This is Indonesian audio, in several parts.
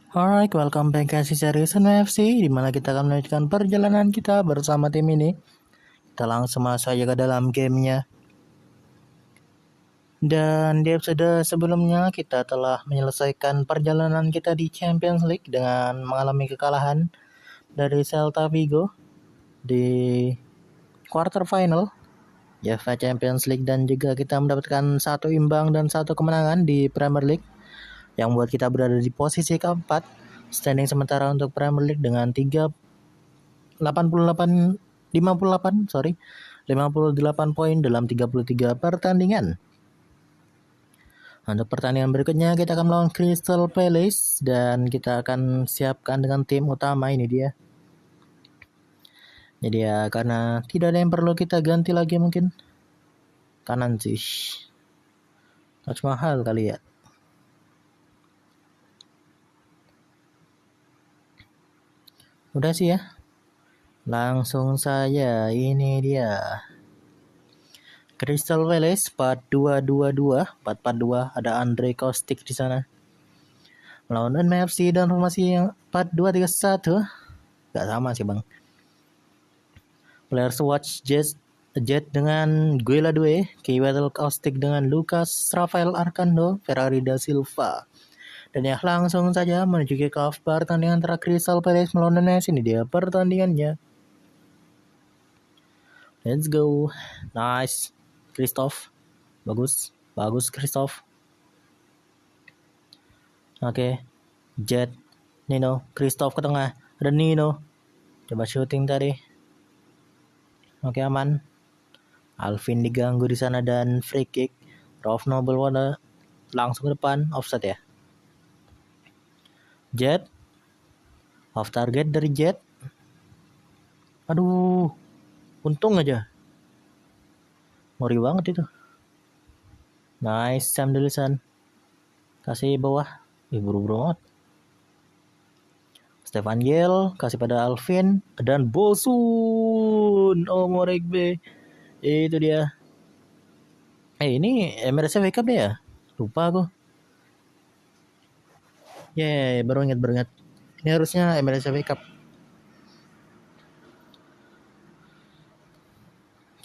Alright, welcome back ke series NFC di mana kita akan melanjutkan perjalanan kita bersama tim ini. Kita langsung masuk aja ke dalam gamenya. Dan di episode sebelumnya kita telah menyelesaikan perjalanan kita di Champions League dengan mengalami kekalahan dari Celta Vigo di quarter final UEFA Champions League, dan juga kita mendapatkan 1 imbang dan 1 kemenangan di Premier League yang membuat kita berada di posisi keempat standing sementara untuk Premier League dengan 58 poin dalam 33 pertandingan. Untuk pertandingan berikutnya kita akan melawan Crystal Palace dan kita akan siapkan dengan tim utama ini dia. Jadi ya, karena tidak ada yang perlu kita ganti lagi mungkin. Kanan sih. Touch mahal kali ya. Udah sih ya. Langsung saja, ini dia. Crystal Palace 4-2-2-2, 4-4-2, ada Andre Kostic di sana. Melawan NFC dan formasi yang 4-2-3-1. Gak sama sih bang. Players watch Jet dengan Guela Due, Keywell Kostic dengan Lucas Rafael Arcando, Ferrari da Silva. Dan ya, langsung saja menuju kick off pertandingan antara Crystal Palace melawan NFC. Ini dia pertandingannya. Let's go. Nice. Christoph. Bagus Christoph. Oke. Jet. Nino. Christoph ke tengah. Ada Nino. Coba shooting tadi. Oke, aman. Alvin diganggu di sana dan free kick. Rolf Nobel warna langsung ke depan. Offset ya. Jet. Off target dari Jet. Aduh. Untung aja. Ngeri banget itu. Nice, Sam Dillison. Kasih bawah. Buru-buru banget. Stefan Yel kasih pada Alvin dan Bosun. Oh, Morekbe. Itu dia. Ini Emirates FA Cup deh ya? Lupa aku. Baru ingat. Ini harusnya Emirates FA Cup.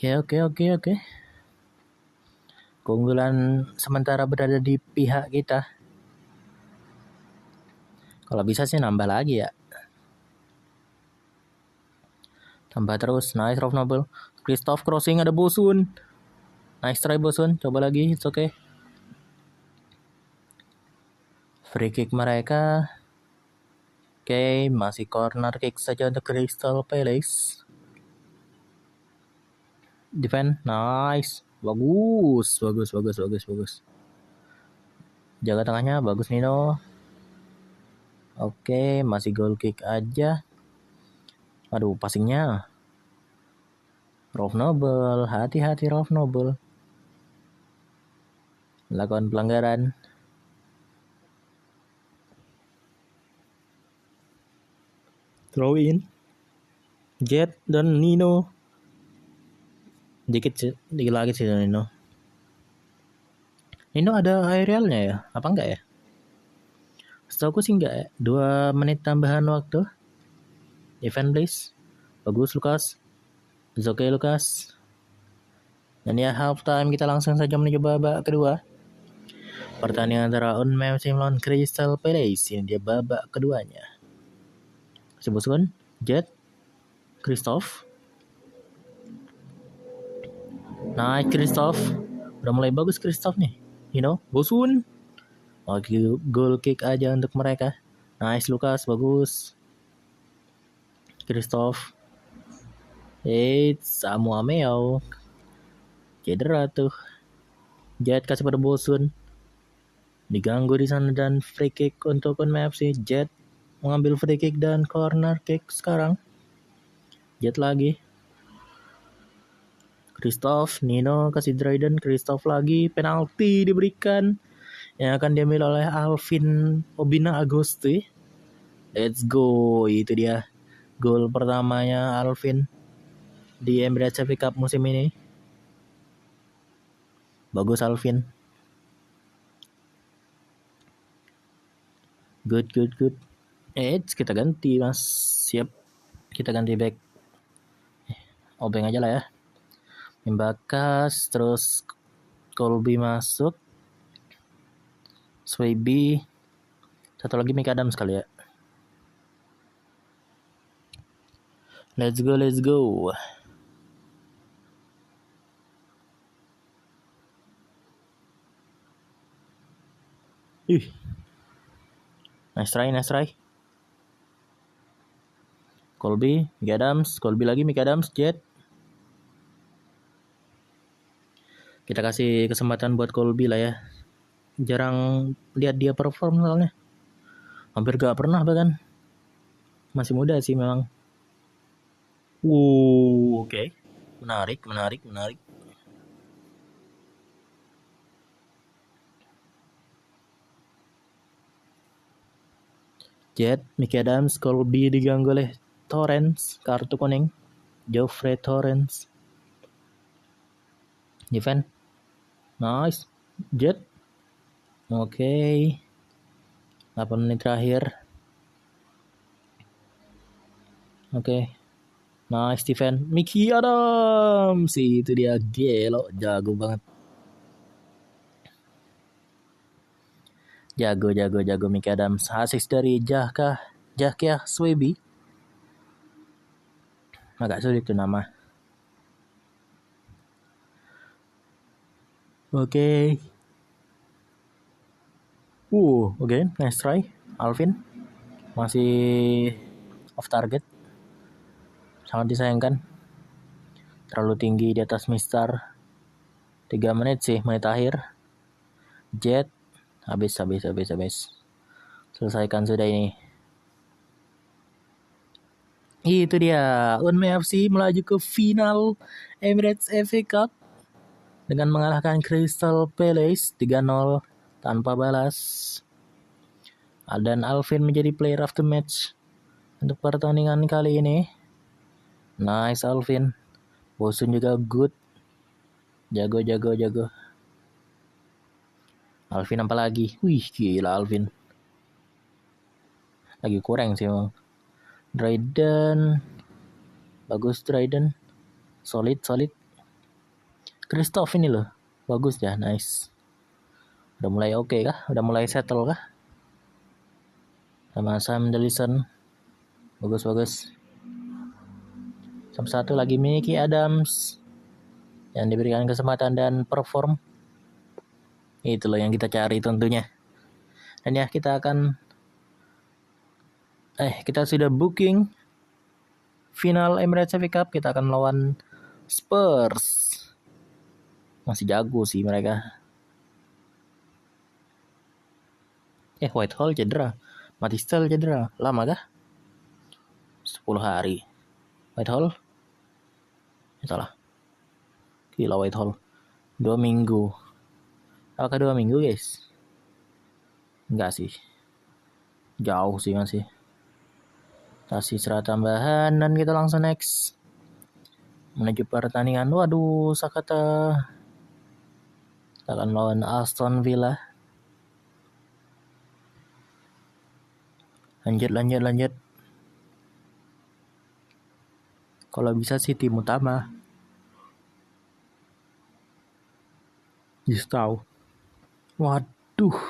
Oke. Keunggulan sementara berada di pihak kita. Kalau bisa sih nambah lagi ya. Tambah terus. Nice, Rolf Nobel. Christoph crossing, ada Bosun. Nice try Bosun. Coba lagi. It's okay. Free kick mereka. Oke, masih corner kick saja untuk Crystal Palace. Defend. Nice. Bagus. Jaga tengahnya. Bagus Nino. Oke, masih goal kick aja. Aduh, passingnya. Rolf Nobel, hati-hati Rolf Nobel. Lakukan pelanggaran. Throw in. Jet dan Nino. Dikit lagi sih Nino. Nino ada aerialnya ya? Apa enggak ya? Setahu sih enggak ya. 2 menit tambahan waktu. Event please. Bagus Lukas. It's okay Lukas. Dan ya, half time kita langsung saja menuju babak kedua. Pertandingan antara UNMFC melawan Crystal Palace. Ini dia babak keduanya. Sebutkan Jet, Christoph. Nah, Christoph. Udah mulai bagus Christoph nih. Bosun. Oke, goal kick aja untuk mereka. Nice Lukas, bagus. Christoph. Samu Ameo. Cedera tuh. Jet kasih pada Bosun. Diganggu di sana dan free kick untuk UNMFC. Jet mengambil free kick dan corner kick sekarang. Jet lagi. Christoph, Nino kasih Dryden, Christoph lagi, penalti diberikan yang akan diambil oleh Alvin Obina Agusti. Let's go, itu dia gol pertamanya Alvin di Emirates FA Cup musim ini. Bagus Alvin. Good. Kita ganti mas. Siap. Kita ganti back. Obeng aja lah ya. Membakas. Terus Colby masuk. Swaby. Satu lagi Mika Adams kali ya. Let's go. Nice try. Colby, Mika Adams, Colby lagi Mika Adams, Jet. Kita kasih kesempatan buat Colby lah ya. Jarang lihat dia perform soalnya. Hampir gak pernah bahkan. Masih muda sih memang. Oke. Menarik. Jet, Mickey Adams, Colby diganggu oleh Torrens, kartu kuning. Geoffrey Torrens. Defend. Nice. Jet. Oke. 8 menit terakhir. Oke. Nice defend. Mickey Adams. Itu dia, gelo, jago banget. Jago Mickey Adams. Assist dari Jahkia Swaby. Agak sulit tuh nama. Oke. Nice try. Alvin masih off target. Sangat disayangkan. Terlalu tinggi di atas Mister. 3 menit sih, menit akhir. Jet habis. Selesaikan sudah ini. Itu dia, Unme FC melaju ke final Emirates FA Cup dengan mengalahkan Crystal Palace 3-0 tanpa balas. Dan Alvin menjadi player of the match untuk pertandingan kali ini. Nice Alvin. Bosun juga good. Jago. Alvin apa lagi? Wih, gila Alvin. Lagi kurang sih emang. Dryden. Bagus Dryden. Solid. Christoph ini loh. Bagus ya, nice. Udah mulai oke kah? Udah mulai settle kah? Sama Sam Dellison. Bagus. Sama satu lagi Mickey Adams yang diberikan kesempatan dan perform. Itu loh yang kita cari tentunya. Dan ya kita sudah booking final Emirates FA Cup. Kita akan melawan Spurs. Masih jago sih mereka. Whitehall cedera. Matistel cedera. Lama kah? 10 hari. Whitehall? Salah. Gila Whitehall. 2 minggu. Apakah 2 minggu guys? Enggak sih. Jauh sih masih. Kasih istirahat tambahan dan kita langsung next. Menuju pertandingan. Waduh, Sakata. Kita akan lawan Aston Villa. Lanjut. Kalau bisa sih tim utama. Just tahu. Waduh.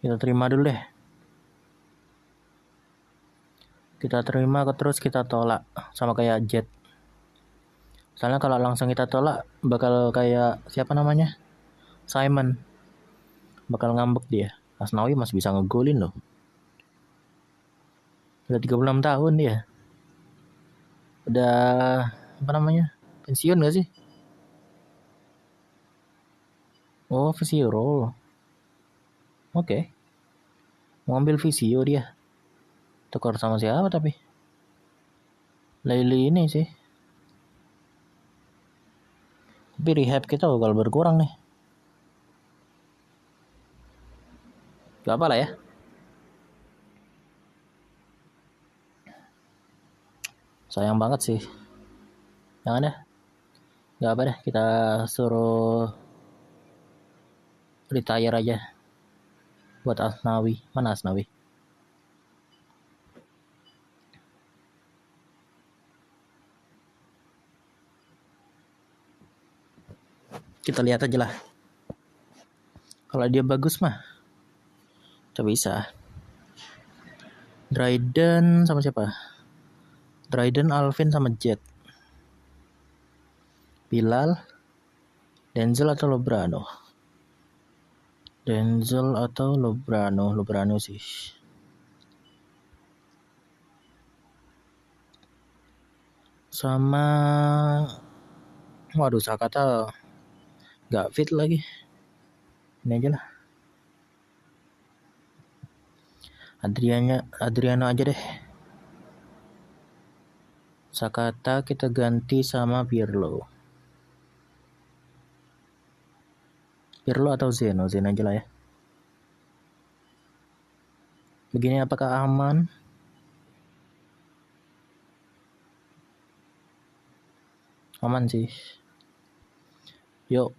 Kita terima dulu deh. Kita terima terus kita tolak. Sama kayak Jet. Soalnya kalau langsung kita tolak bakal kayak siapa namanya? Simon. Bakal ngambek dia. Asnawi masih bisa ngegolin loh. Udah 36 tahun dia. Udah apa namanya? Pensiun gak sih? Oh, visio roll. Oke. Mau ambil visio dia. Tukar sama siapa tapi? Laili ini sih. Tapi rehab kita bakal berkurang nih. Gak apa lah ya. Sayang banget sih. Jangan deh. Gak apa deh. Kita suruh retire aja. buat Asnawi. Mana Asnawi? Kita lihat aja lah. Kalau dia bagus mah, coba bisa. Dryden sama siapa? Dryden, Alvin sama Jet. Bilal, Denzel atau Lobrano? Denzel atau Lobrano? Lobrano sih. Sama, waduh, Sakata nggak fit lagi. Ini aja lah. Adriano aja deh. Sakata kita ganti sama Pirlo. Pirlo atau Zeno? Zeno aja lah ya. Begini apakah aman? Aman sih. Yuk.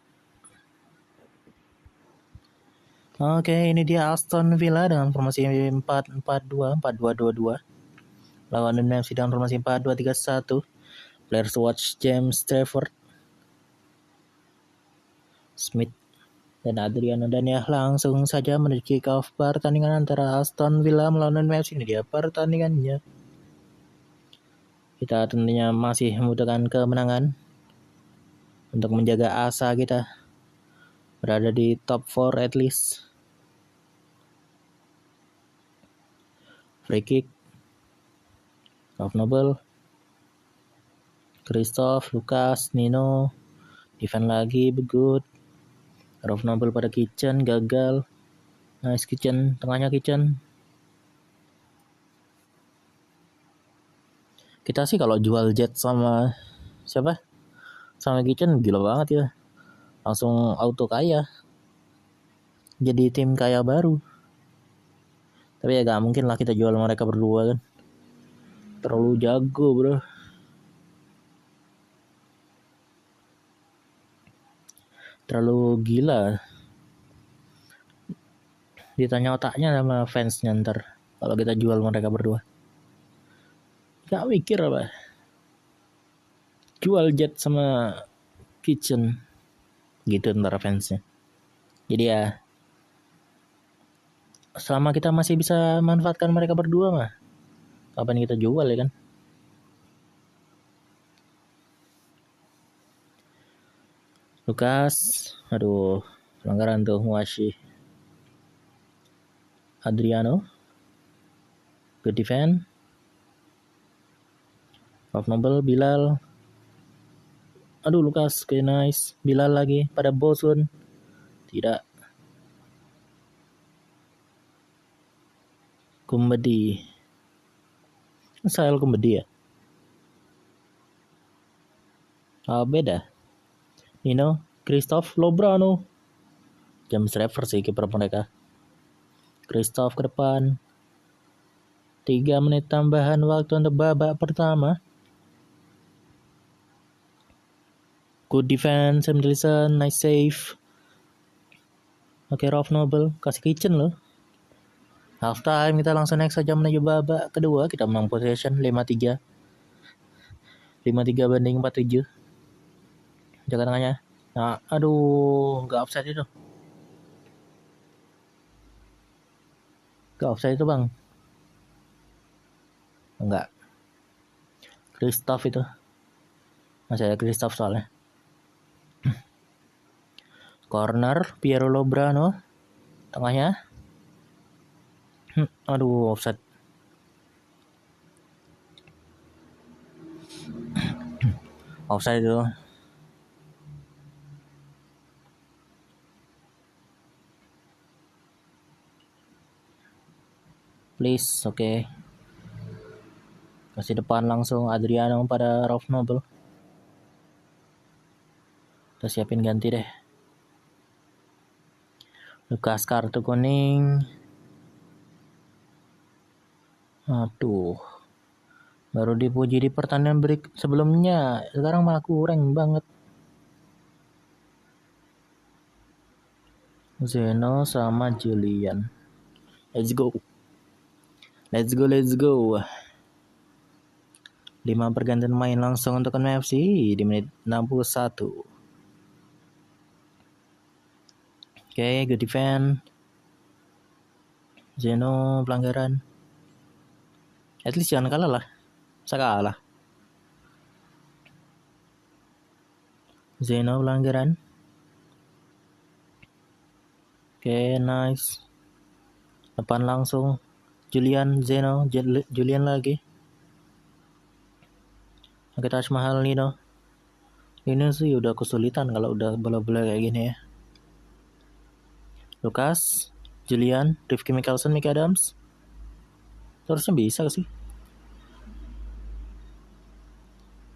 Oke, ini dia Aston Villa dengan formasi 4-4-2, 4-2-2-2. Lawan Tottenham FC dengan formasi 4-2-3-1. Players watch James Trafford, Smith, dan Adriano. Dan ya langsung saja menuju kick off pertandingan antara Aston Villa melawan Tottenham FC. Ini dia pertandingannya. Kita tentunya masih membutuhkan kemenangan untuk menjaga asa kita berada di top 4 at least. Free kick, Ralph Noble, Christoph, Lucas, Nino, defend lagi, good. Ralph Noble pada Kitchen, gagal. Nice Kitchen, tengahnya Kitchen. Kita sih kalau jual Jet sama siapa? Sama Kitchen gila banget ya. Langsung auto kaya. Jadi tim kaya baru. Tapi ya gak mungkin lah kita jual mereka berdua kan. Terlalu jago bro. Terlalu gila. Ditanya otaknya sama fansnya ntar. Kalau kita jual mereka berdua. Gak mikir apa. Jual Jet sama Kitchen. Gitu ntar fansnya. Jadi ya. Selama kita masih bisa manfaatkan mereka berdua mah. Kapan kita jual ya kan. Lucas. Aduh. Pelanggaran tuh Muashi. Adriano. Good defense. Ralph Noble. Bilal. Aduh Lucas. Oke nice. Bilal lagi. Pada bosun. Tidak. Komedi. Style komedi ya. Beda. Nino, Christoph, Lobrano. James Trafford sih kiper mereka. Christoph ke depan. 3 menit tambahan waktu untuk babak pertama. Good defense, Sam, nice save. Oke, Ralph Noble kasih Kitchen loh. Half time kita langsung next saja menuju babak kedua. Kita menang possession 5-3. 5-3 banding 4-7. Jaga tengahnya. Nah, aduh, nggak offside itu. Nggak offside itu bang. Enggak. Christoph itu. Masih ada Christoph soalnya. Corner, Piero Lobrano. Tengahnya. Aduh, offside. Offside itu. Please, oke. Okay. Kasih depan langsung Adriano pada Ralph Noble. Kita siapin ganti deh. Lucas kartu kuning. Aduh. Baru dipuji di pertandingan break sebelumnya. Sekarang malah kurang banget. Zeno sama Julian. Let's go. Let's go. 5 pergantian main langsung untuk NFC di menit 61. Oke, good defense. Zeno pelanggaran. At least jangan kalah lah. Saya kalah. Zeno pelanggaran. Oke, nice. Depan langsung. Julian, Zeno, Julian lagi. Oke, Taj Mahal Nino. Ini sih udah kesulitan kalau udah bola-bola kayak gini ya. Lucas, Julian, Rifki Mickelson, Mike Adams. Terusnya bisa sih.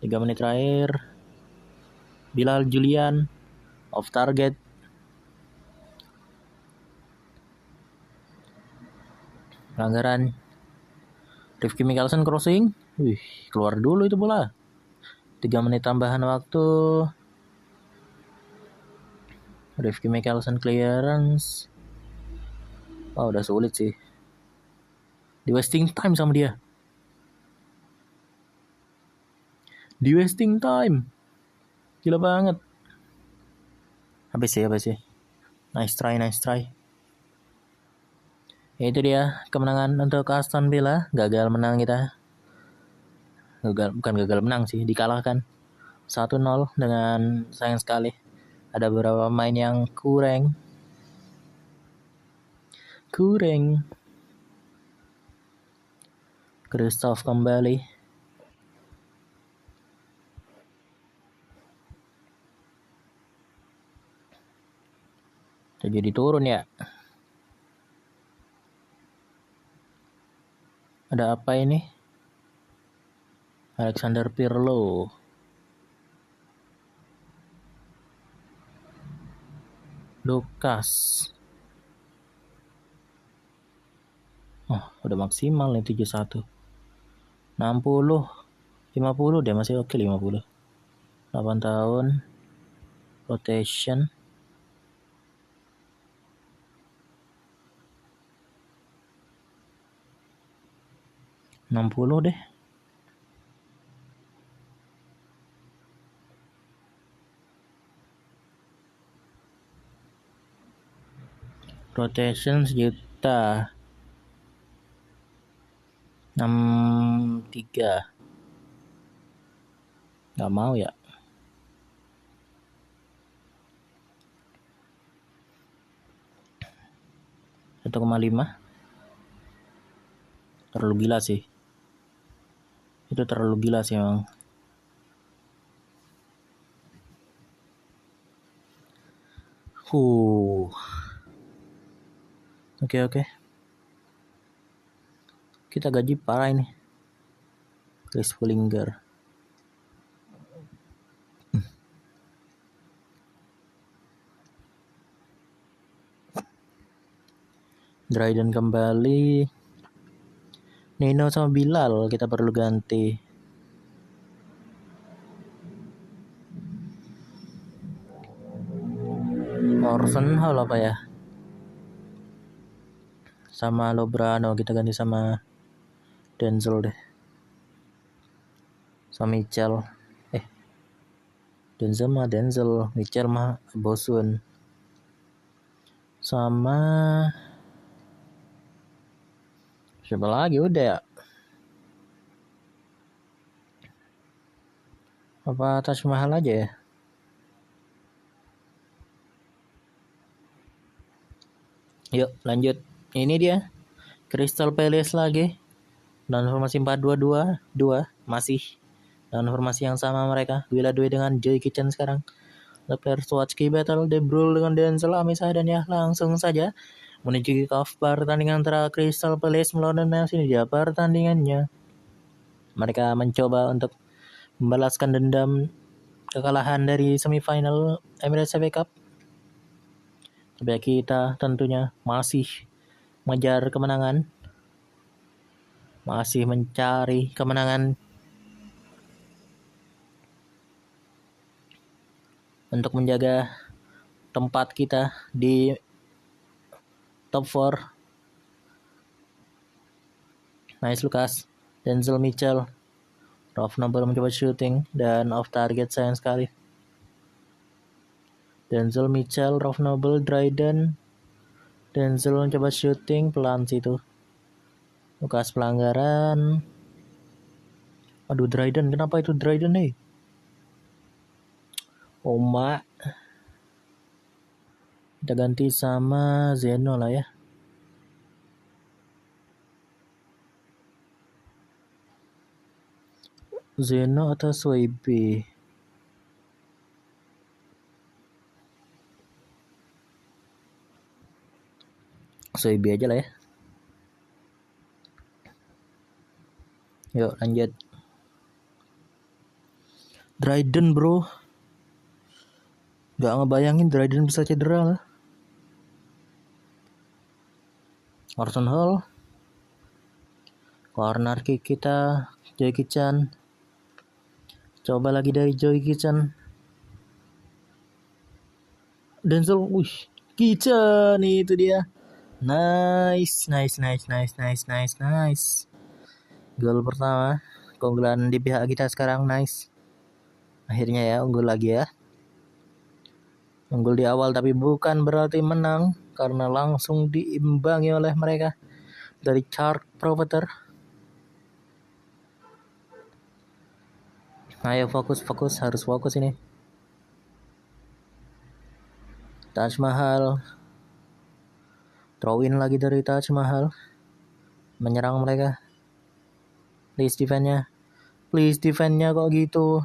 3 menit terakhir. Bilal Julian off target. Pelanggaran. Rifki Mickelson crossing. Wih, keluar dulu itu bola. 3 menit tambahan waktu. Rifki Mickelson clearance. Wah, udah sulit sih. Di wasting time sama dia. Di wasting time. Gila banget. Habis sih. Nice try. Ya, itu dia kemenangan untuk Aston Villa. Gagal menang kita. Bukan gagal menang sih, dikalahkan 1-0 dengan sayang sekali. Ada beberapa pemain yang kurang. Christoph kembali. Jadi turun ya. Ada apa ini? Alexander Pirlo. Lucas. Oh, udah maksimal nih 71. 60. 50 deh, masih oke 50. 8 tahun. Rotation. $60 deh. Rotation 1.000.000. 63. Gak mau ya. $1,5. Terlalu gila sih. Itu terlalu gila sih emang. Oke. Kita gaji parah ini. Chris Pullinger. Dryden kembali. Nino sama Bilal kita perlu ganti. Orson Hall apa ya? Sama Lobrano kita ganti sama Denzel deh. Sama Mitchell. Denzel, Mitchell mah Bosun. Sama siapa lagi udah ya? Apa Taj Mahal aja ya? Yuk lanjut. Ini dia Crystal Palace lagi. Dan formasi 4-2-2 masih dengan formasi yang sama mereka. Willa Due dengan Joy Kitchen sekarang. The players watch key battle De Bruyne dengan Denzel Amisah, dan ya langsung saja menuju kick-off pertandingan antara Crystal Palace melawan Man City. Dia pertandingannya mereka mencoba untuk membalaskan dendam kekalahan dari semifinal Emirates FA Cup. Tapi kita tentunya masih mengejar kemenangan, masih mencari kemenangan untuk menjaga tempat kita di top 4. Nice Lucas. Denzel Mitchell. Ralph Noble mencoba shooting dan off target sayang sekali. Denzel Mitchell, Ralph Noble, Dryden. Denzel mencoba shooting pelan situ. Lucas pelanggaran. Aduh Dryden, kenapa itu Dryden nih? Oma. Kita ganti sama Zeno lah ya. Zeno atau Swaybe? Swaybe aja lah ya. Yuk lanjut. Dryden bro. Gak ngebayangin Dryden bisa cedera lah. Orson Hall. Corner kick kita. Joy Kitchen. Coba lagi dari Joy Kitchen. Denzel. Kitchen itu dia. Nice. Gol pertama. Keunggulan di pihak kita sekarang. Nice. Akhirnya ya unggul lagi ya. Unggul di awal tapi bukan berarti menang karena langsung diimbangi oleh mereka dari Chart Provider. Ayo fokus, harus fokus ini. Taj Mahal. Throw in lagi dari Taj Mahal. Menyerang mereka. Please defend-nya kok gitu.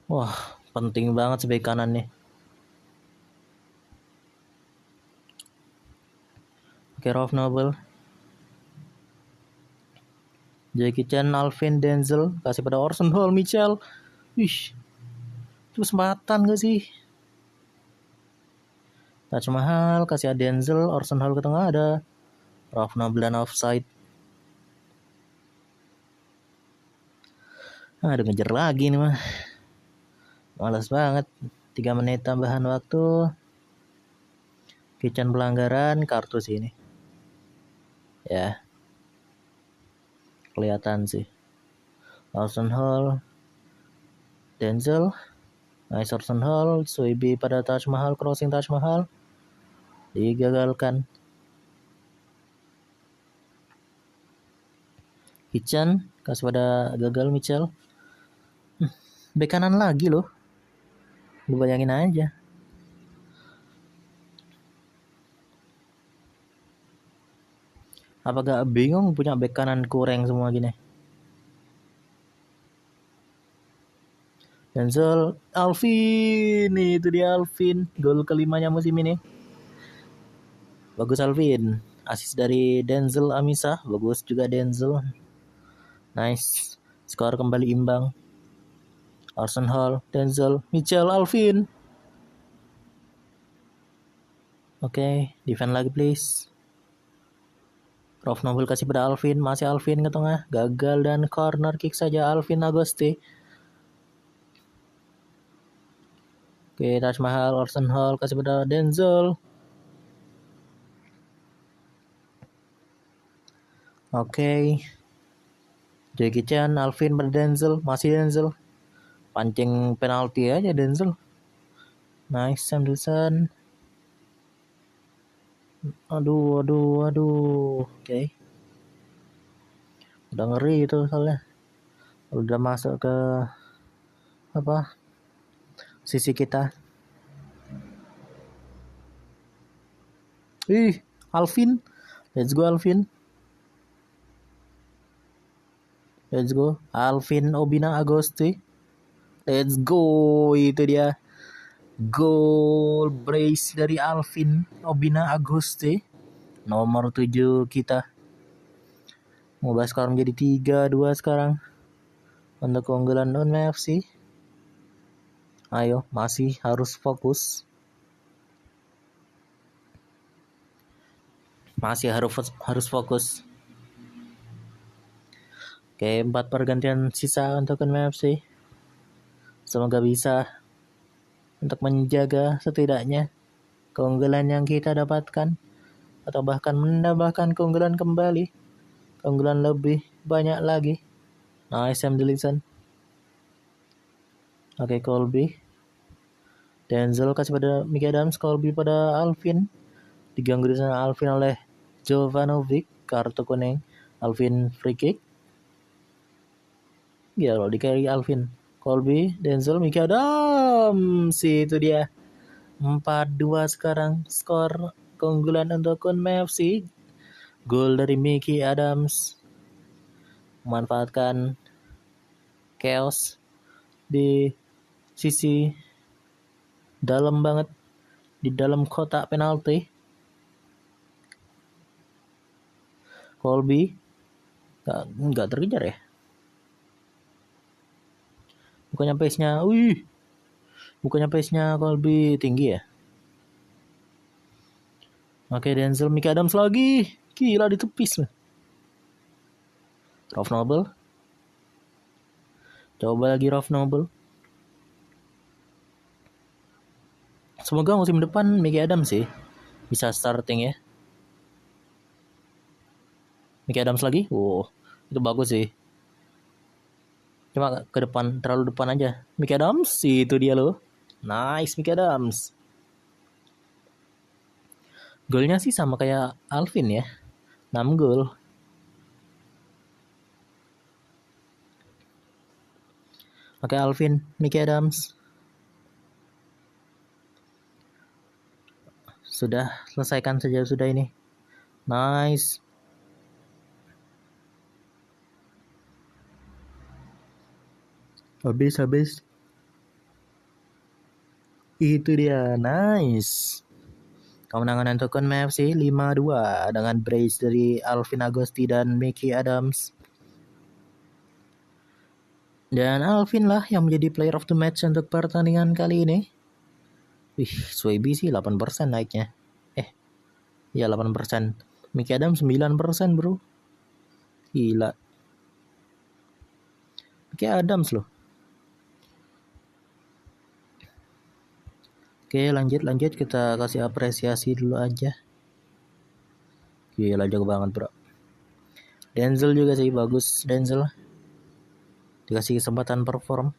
Wah, penting banget sebagai kanan nih. Oke, Ralph Noble. Jackie Chan, Alvin, Denzel. Kasih pada Orson Hall, Mitchell. Itu kesempatan gak sih? Taj Mahal, kasih Denzel. Orson Hall ke tengah, ada Ralph Noble dan offside. Aduh, ngejar lagi nih mah. Malas banget. 3 menit tambahan waktu. Kitchen pelanggaran, kartu sih ini. Ya. Kelihatan sih. Orson Hall. Denzel. Nice Orson Hall. Swaybe pada Taj Mahal. Crossing Taj Mahal. Digagalkan. Kitchen. Kasih pada gagal Mitchell. Bek kanan lagi loh. Lu bayangin aja. Apa gak bingung punya bek kanan kurang semua gini? Denzel, Alvin, itu dia Alvin, gol kelimanya musim ini. Bagus Alvin, asis dari Denzel Amisa, bagus juga Denzel. Nice, skor kembali imbang. Orson Hall, Denzel, Mitchell, Alvin. Oke, defend lagi please. Ralph Noble kasih pada Alvin, masih Alvin ke tengah, gagal dan corner kick saja Alvin Agosti. Oke, Taj Mahal, Orson Hall kasih pada Denzel. Oke. Jackie Chan, Alvin pada Denzel, masih Denzel. Pancing penalti aja Denzel. Nice, Sanderson. Aduh. Oke. Udah ngeri itu soalnya. Udah masuk ke sisi kita. Alvin. Let's go Alvin. Alvin Obina Agosti. Let's go. Itu dia. Goal brace dari Alvin Obina Agosti. Nomor 7 kita. Mengubah skor menjadi 3-2 sekarang. Untuk keunggulan FC. Ayo, masih harus fokus. Harus fokus. Oke, 4 pergantian sisa untuk FC. Semoga bisa. untuk menjaga setidaknya keunggulan yang kita dapatkan, atau bahkan menambahkan keunggulan kembali, keunggulan lebih banyak lagi. Nice, Sam Dillison. Oke, Colby. Denzel kasih pada Mickey Adams, Colby pada Alvin. Diganggu di sana Alvin oleh Jovanovic, kartu kuning. Alvin free kick. Ya loh, di carry Alvin. Colby, Denzel, Mickey Adams. Itu dia. 4-2 sekarang skor keunggulan untuk Kunming FC. Gol dari Mickey Adams memanfaatkan chaos di sisi dalam banget, di dalam kotak penalti. Colby nggak terkejar ya, bukannya pace-nya Colby tinggi ya. Oke, Denzel, Mickey Adams lagi, gila ditepis. Rolf Noble, coba lagi Rolf Noble. Semoga musim depan Mickey Adams sih bisa starting ya. Mickey Adams lagi, itu bagus sih. Cuma ke depan, terlalu depan aja. Mickey Adams, itu dia loh. Nice, Mickey Adams. Golnya sih sama kayak Alvin ya, 6 gol. Oke, Alvin, Mickey Adams. Sudah, selesaikan saja sudah ini. Nice. Habis. Itu dia, nice. Kemenangan untuk Kunming FC 5-2 dengan brace dari Alvin Agosti dan Mickey Adams. Dan Alvin lah yang menjadi player of the match untuk pertandingan kali ini. Swaybe sih 8% naiknya. Ya 8%. Mickey Adams 9% bro. Gila. Mickey Adams loh. Oke, lanjut kita kasih apresiasi dulu aja. Gila, jago banget bro. Denzel juga sih bagus, Denzel. Dikasih kesempatan perform.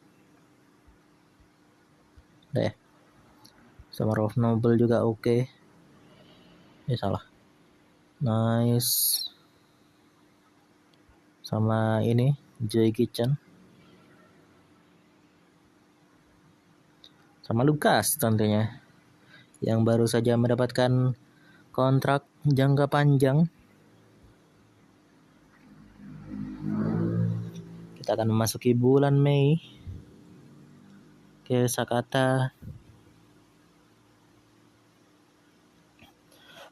Deh. Sama Rolf Noble juga oke. Salah. Nice. Sama ini Joy Kitchen. Sama Lukas tentunya, yang baru saja mendapatkan kontrak jangka panjang. Kita akan memasuki bulan Mei. Oke, Sakata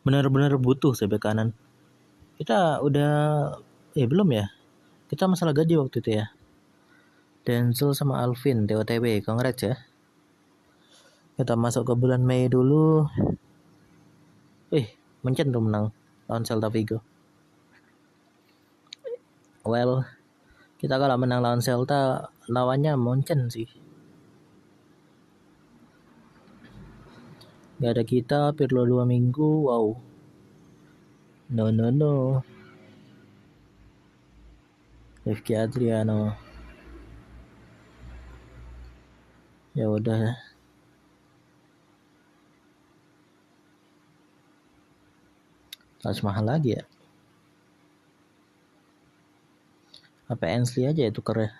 benar-benar butuh sebek kanan. Kita udah belum ya? Kita masalah gaji waktu itu ya. Denzel sama Alvin TOTW, congrats ya. Kita masuk ke bulan Mei dulu. Munchen tuh menang lawan Celta Vigo. Well, kita kalau menang lawan Celta, lawannya Munchen sih. Gak ada kita, Pirlo 2 minggu, wow. No. Rifki Adriano. Ya udah. Harus mahal lagi ya. Apa Ainsley aja ya tukernya.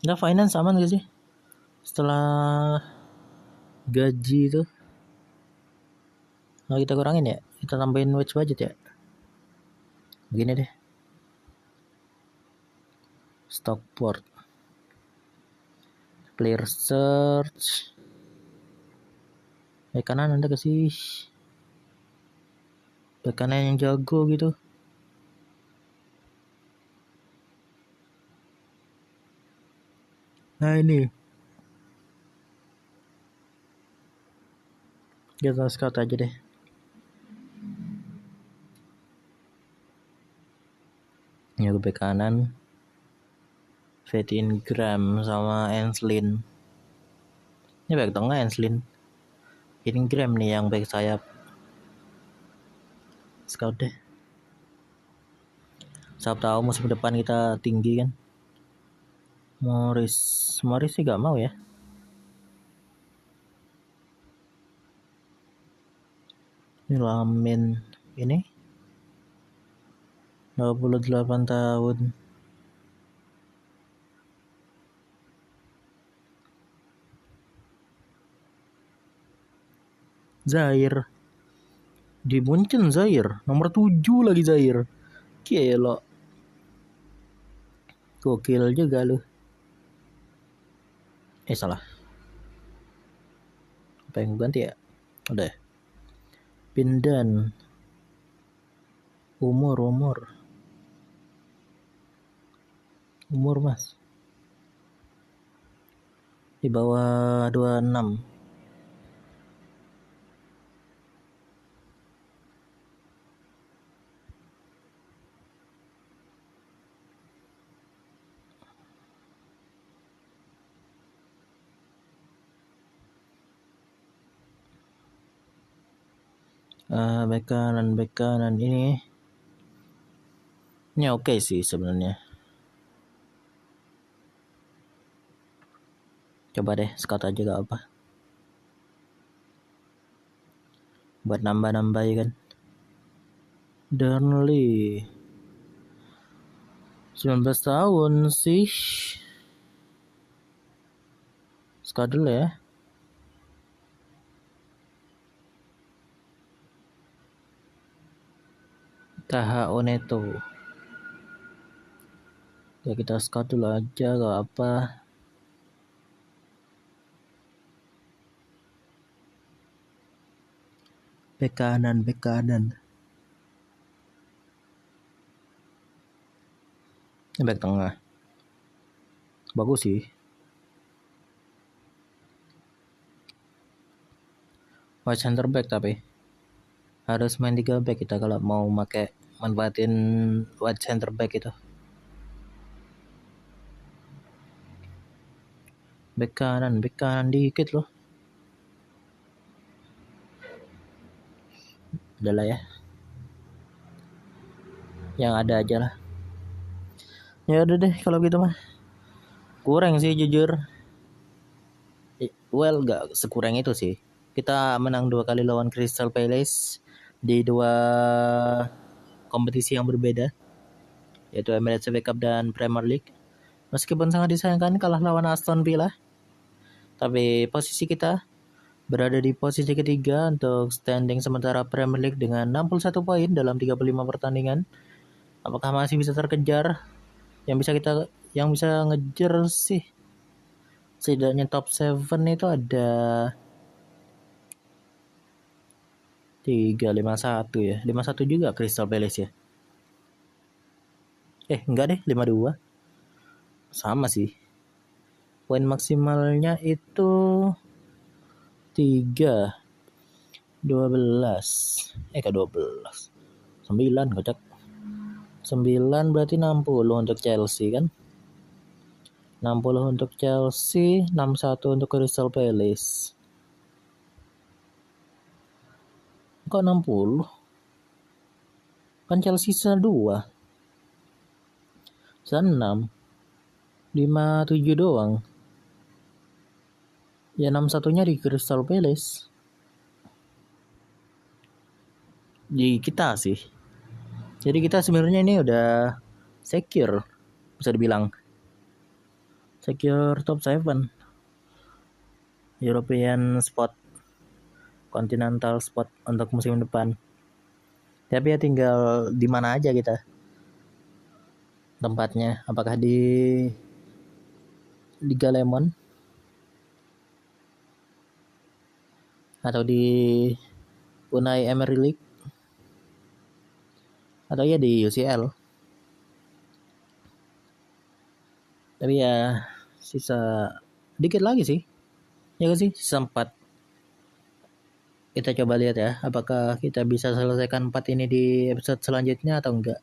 Nggak, finance aman gak sih? Setelah gaji itu, nah kita kurangin ya, kita tambahin wage budget ya. Begini deh. Stockport. Player search. Kanan Anda kasih kanan yang jago gitu. Nah ini kita scout aja deh. Ya ke bek kanan Fatin Gram sama Enslin. Ini bek tengah Enslin. Fatin Gram nih yang bek sayap. Scout deh. Siapa tahu musim depan kita tinggi kan. Morris sih gak mau ya. Ini Lamin ini 28 tahun. Zaire di Munchen, Zaire nomor 7 lagi Zaire. Gila. Gokil juga lu. Salah. Apa yang ganti ya? Udah. Pindan. Umur Mas. Di bawah 26. Bek kanan ini oke sih sebenarnya. Coba deh scout aja gak apa. Buat nambah ya kan. Darnley 19 tahun sih. Scout dulu ya. Taha Oneto. Ya kita scout dulu aja gak apa. Bek kanan. Ini bek tengah. Bagus sih. White center back tapi harus main 3 back kita kalau mau manfaatin white center back itu. Bek kanan dikit loh. Udah lah ya. Yang ada aja lah. Ya udah deh kalau gitu mah. Kurang sih jujur. Well gak sekurang itu sih. Kita menang 2 kali lawan Crystal Palace di 2 kompetisi yang berbeda, yaitu Emirates FA Cup dan Premier League. Meskipun sangat disayangkan kalah lawan Aston Villa, tapi posisi kita berada di posisi ketiga untuk standing sementara Premier League dengan 61 poin dalam 35 pertandingan. Apakah masih bisa terkejar? Yang bisa ngejar sih setidaknya top 7 itu ada 3-5-1 ya. 5-1 juga Crystal Palace ya. Enggak deh, 5-2. Sama sih. Poin maksimalnya itu 3 12. Ke 12. 9 kocak. 9 berarti 60 untuk Chelsea kan? 60 untuk Chelsea, 61 untuk Crystal Palace. Kok 60? Kan Chelsea sisa 2. Sisa 6. 57 doang. Ya 61-nya di Crystal Palace. Di kita sih. Jadi kita sebenarnya ini udah secure, bisa dibilang. Secure top 7. European spot, continental spot untuk musim depan. Tapi ya tinggal di mana aja kita tempatnya, apakah di Liga Lemon atau di Unai Emery League atau ya di UCL. Tapi ya sisa dikit lagi sih, ya kan sih, sisa 4. Kita coba lihat ya, apakah kita bisa selesaikan 4 ini di episode selanjutnya atau enggak.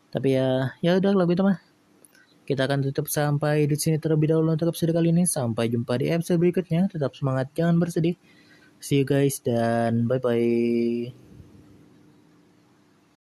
Tapi ya udah kalau gitu mah. Kita akan tutup sampai di sini terlebih dahulu untuk episode kali ini. Sampai jumpa di episode berikutnya. Tetap semangat, jangan bersedih. See you guys dan bye bye.